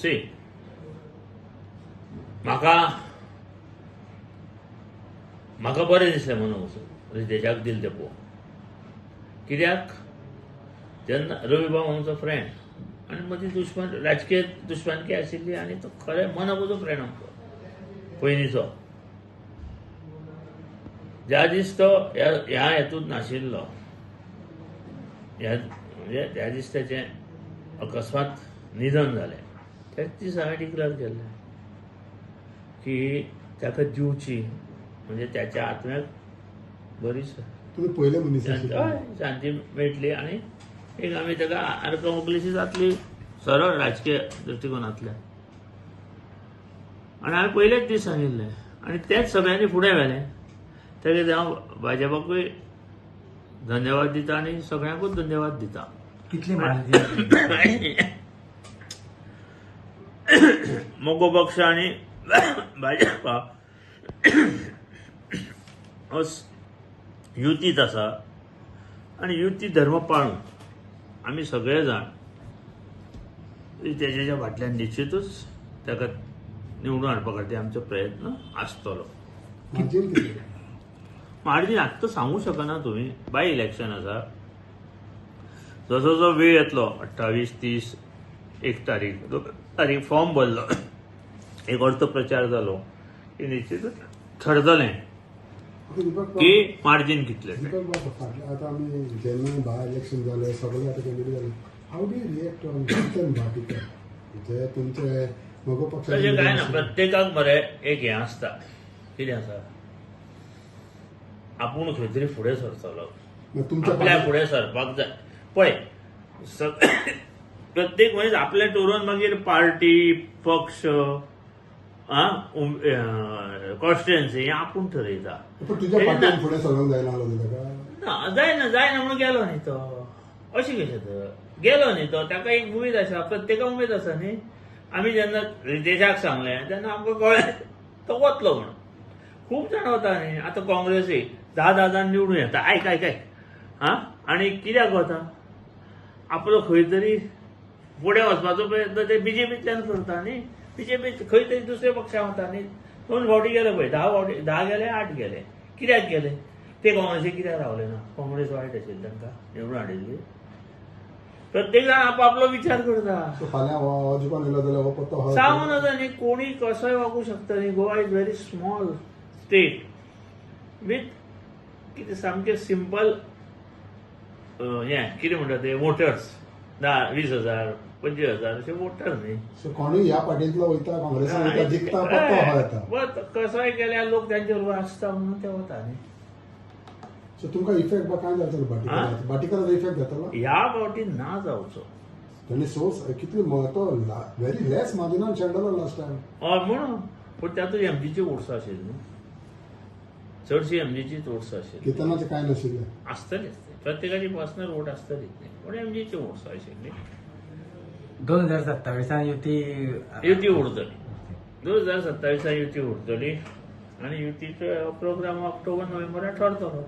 C म्हाका बरें दिसलें म्हणून वचून रितेशाक दिलें तें पळोवन. कित्याक जेन्ना रविभाऊ आमचो फ्रेंड आनी मदीं दुश्मन राजकीय दुश्मनकी आशिल्ली आनी तो खरें मनापासून फ्रेंड आमचो पयलींचो. ज्या दीस तो ह्या हेतूंत नाशिल्लो म्हणजे त्या दीस तेचें अकस्मात निधन जालें त्याच दीस हांवें डिक्लेअर केल्लें की ताका दिवची म्हणजे त्याच्या आत्म्याक बरी तुम्ही पहिले मनीस शांती मेळटली आनी एक आमी ताका आर्कमोकलीशी जातली सरळ राजकीय दृश्टिकोनांतल्यान. आनी हांवें पयलेच दीस सांगिल्लें आनी तेच सगळ्यांनी फुडें व्हेलें. तेका हांव भाजपाकूय धन्यवाद दिता आनी सगळ्यांकूच धन्यवाद दिता. कितली माहिती मोगो पक्ष आनी भाजपा युतीत आसा आनी युती धर्म पाळून आमी सगळे जाण तेच्या फाटल्यान निश्चितूच ताका निवडून हाडपा खातीर आमचो प्रयत्न आसतलो. मार्जीन आत्तां सांगू शकना तुमी. बाय इलेक्शन आसा. जसो वेळ येतलो 28, 30, 1 तारीख 2 तारीख फॉर्म भरलो एक अर्थ प्रचार जालो की निश्चितूच ठरतलें की मार्जीन कितलें. आता आम्ही जेन्ना बाय इलेक्शन जालें सगळे आता कॅन्डिडेट जाले. How do you react on Chetan Bhatikar जे तुमचे मगो पक्षाचे तशें कांय ना. प्रत्येकाक मरे एक हें आसता. कितें आसा आपूण खंय तरी फुडें सरतलो. आपल्या फुडें सरपाक जाय. पळय प्रत्येक मनीस आपलें ठरोवन मागीर पार्टी पक्ष कॉन्स्टिट्युएन्सी हें आपूण थरयता. जायना म्हणून गेलो न्ही तो. अशें कशें तर गेलो न्ही तो. ताका एक उमेद आसा. प्रत्येकाक उमेद आसा न्ही. आमी जेन्ना रितेशाक सांगलें तेन्ना आमकां कळ्ळें तो वतलो म्हणून. खूब जाण वता न्ही. आतां काँग्रेसी 10 जाण निवडून येता. आयक आनी कित्याक वता आपलो खंय तरी फुडें वचपाचो प्रयत्न ते बीजेपींतल्यान करता न्ही. बीजेपी खंय तरी दुसऱ्या पक्षाक वता न्ही. 2 फावटी गेले पळय. 10 गेले 8 गेले. कित्याक गेले ते काँग्रेसीक कित्याक रावले ना. काँग्रेस वायट आशिल्ली तांकां निवडून हाडिल्ली. प्रत्येक जाण आपापलो विचार करता. सांगून नजा न्ही. कोणी कसोय वागूंक शकता न्ही. Goa is very small state with कितें सामकें सिंपल हें कितें म्हणटा ते वोटर्स 10,000-20,000 25,000 असे वोटर न्ही. कोणी ह्या पार्टींतलो वयता काँग्रेसीन वयता जिखता पत्तो येता. कसोय केल्यार लोक तांचे बरोबर आसता म्हणून ते वता न्ही. सो तुमकां इफेक्ट काय जातलो भाटीकाराचो इफेक्ट जातलो. ह्या फावटी ना जावचो. त्यांनी सोर्स कितली तो व्हेरी लेस मार्जिनान शेणलो लास्ट टायम. हय म्हणून पूण तातूंत एमजीची वोट्स आशिल्ली न्ही. चडशी एमजीचीच वोट्स आशिल्ली. कितनाचे कांय नाशिल्ले. आसतलीच प्रत्येकाची पर्सनल वोट आसतलीच न्ही. पूण एमजीची वोट्स आशिल्ली. 2027 युती उरतली. 2027 युती उरतली आनी युतीचो प्रोग्राम ऑक्टोबर नोव्हेंबराक ठरतलो.